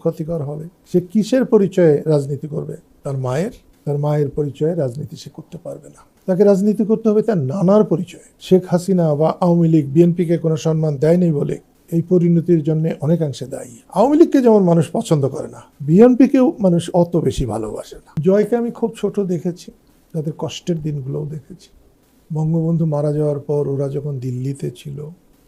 ক্ষতিকর হবে। সে কিসের পরিচয়ে রাজনীতি করবে? তার মায়ের পরিচয়ে রাজনীতি সে করতে পারবে না। তাকে রাজনীতি করতে হবে তার নানার পরিচয়ে। শেখ হাসিনা বা আওয়ামী লীগ বিএনপিকে কোনো সম্মান দেয়নি বলে এই পরিণতির জন্য অনেকাংশে দায়ী। আওয়ামী লীগকে যেমন মানুষ পছন্দ করে না, বিএনপিকেও মানুষ অত বেশি ভালোবাসে না। জয়কে আমি খুব ছোট দেখেছি, তাদের কষ্টের দিনগুলোও দেখেছি। বঙ্গবন্ধু মারা যাওয়ার পর ওরা যখন দিল্লিতে ছিল,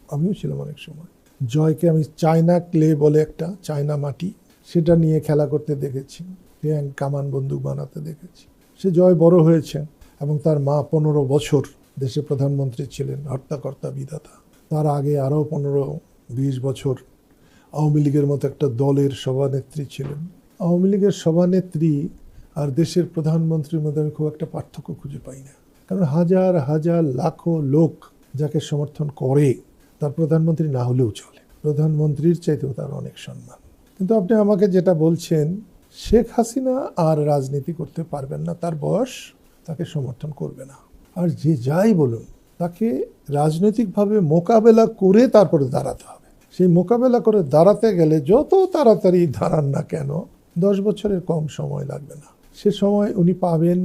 আমিও ছিলাম অনেক সময়, জয়কে আমি চায়না ক্লে বলে একটা চায়না মাটি, সেটা নিয়ে খেলা করতে দেখেছি, ট্যাঙ্ক কামান বন্দুক বানাতে দেখেছি। সে জয় বড় হয়েছে এবং তার মা 15 বছর দেশে প্রধানমন্ত্রী ছিলেন, হর্তাকর্তা বিধাতা। তার আগে আরও 15-20 বছর আওয়ামী লীগের মতো একটা দলের সভানেত্রী ছিলেন। আওয়ামী লীগের সভানেত্রী আর দেশের প্রধানমন্ত্রীর মধ্যে আমি খুব একটা পার্থক্য খুঁজে পাই না, কারণ হাজার হাজার লাখো লোক যাকে সমর্থন করে তার প্রধানমন্ত্রী না হলেও চলে। প্রধানমন্ত্রীর চাইতেও তার অনেক সম্মান। কিন্তু আপনি আমাকে যেটা বলছেন, শেখ হাসিনা আর রাজনীতি করতে পারবেন না, তার বয়স তাকে সমর্থন করবে না। আর যে যাই বলুন, তাকে রাজনৈতিকভাবে মোকাবেলা করে তারপরে দাঁড়াতে হবে। সেই মোকাবেলা করে দাঁড়াতে গেলে যত তাড়াতাড়ি দাঁড়ান না কেন, 10 বছরের কম সময় লাগবে না। সে সময় উনি পাবেন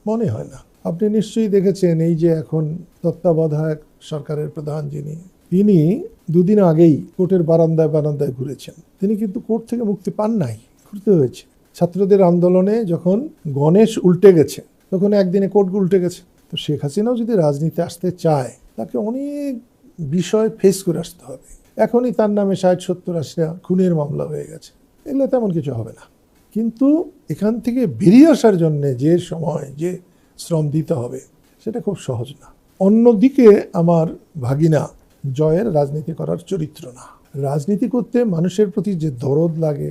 মনে হয় না। আপনি নিশ্চয়ই দেখেছেন, এই যে এখন তত্ত্বাবধায়ক সরকারের প্রধান তিনি 2 দিন আগেই কোর্টের বারান্দায় ঘুরেছেন। তিনি কিন্তু কোর্ট থেকে মুক্তি পান নাই, ঘুরতে হয়েছে। ছাত্রদের আন্দোলনে যখন গণেশ উল্টে গেছে, তখন একদিনে কোর্ট উল্টে গেছে। তো শেখ হাসিনাও যদি রাজনীতি আসতে চায়, তাকে অনেক বিষয় ফেস করে আসতে হবে। এখনই তার নামে 60-70-80 খুনের মামলা হয়ে গেছে, এগুলো তেমন কিছু হবে না। কিন্তু এখান থেকে বেরিয়ে আসার জন্য যে সময়, যে শ্রম দিতে হবে, সেটা খুব সহজ না। অন্যদিকে আমার ভাগিনা জয়ের রাজনীতি করার চরিত্র না। রাজনীতি করতে মানুষের প্রতি যে দরদ লাগে,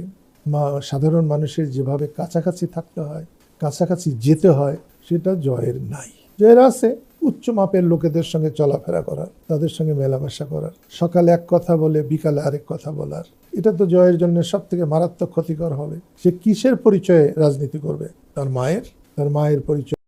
সাধারণ মানুষের যেভাবে কাছাকাছি থাকতে হয়, কাছাকাছি যেতে হয়, সেটা জয়ের নাই। জয়ের আছে উচ্চ মাপের লোকেদের সঙ্গে চলাফেরা করার, তাদের সঙ্গে মেলামেশা করার, সকালে এক কথা বলে বিকালে আরেক কথা বলার। এটা তো জয়ের জন্য সব থেকে মারাত্মক ক্ষতিকর হবে। সে কিসের পরিচয়ে রাজনীতি করবে? তার মায়ের পরিচয়।